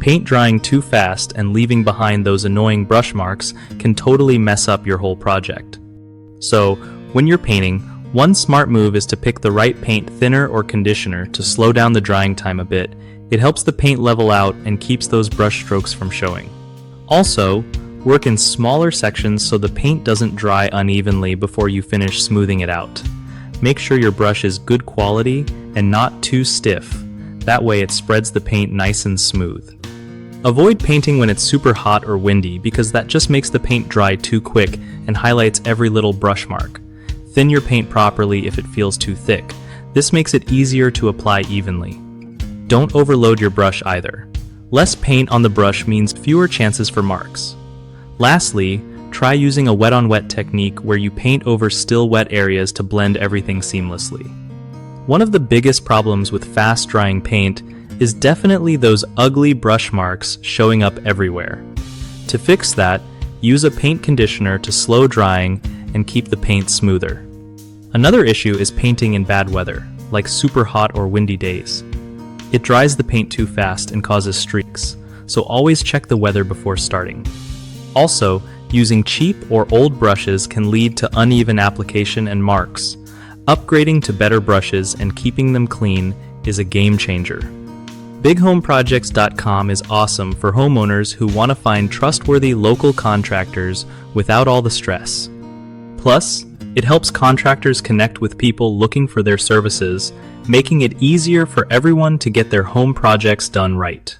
Paint drying too fast and leaving behind those annoying brush marks can totally mess up your whole project. So, when you're painting, one smart move is to pick the right paint thinner or conditioner to slow down the drying time a bit. It helps the paint level out and keeps those brush strokes from showing. Also, work in smaller sections so the paint doesn't dry unevenly before you finish smoothing it out. Make sure your brush is good quality and not too stiff. That way it spreads the paint nice and smooth. Avoid painting when it's super hot or windy because that just makes the paint dry too quick and highlights every little brush mark. Thin your paint properly if it feels too thick. This makes it easier to apply evenly. Don't overload your brush either. Less paint on the brush means fewer chances for marks. Lastly, try using a wet-on-wet technique where you paint over still wet areas to blend everything seamlessly. One of the biggest problems with fast-drying paint is definitely those ugly brush marks showing up everywhere. To fix that, use a paint conditioner to slow drying and keep the paint smoother. Another issue is painting in bad weather, like super hot or windy days. It dries the paint too fast and causes streaks, so always check the weather before starting. Also, using cheap or old brushes can lead to uneven application and marks. Upgrading to better brushes and keeping them clean is a game changer. BigHomeProjects.com is awesome for homeowners who want to find trustworthy local contractors without all the stress. Plus, it helps contractors connect with people looking for their services, making it easier for everyone to get their home projects done right.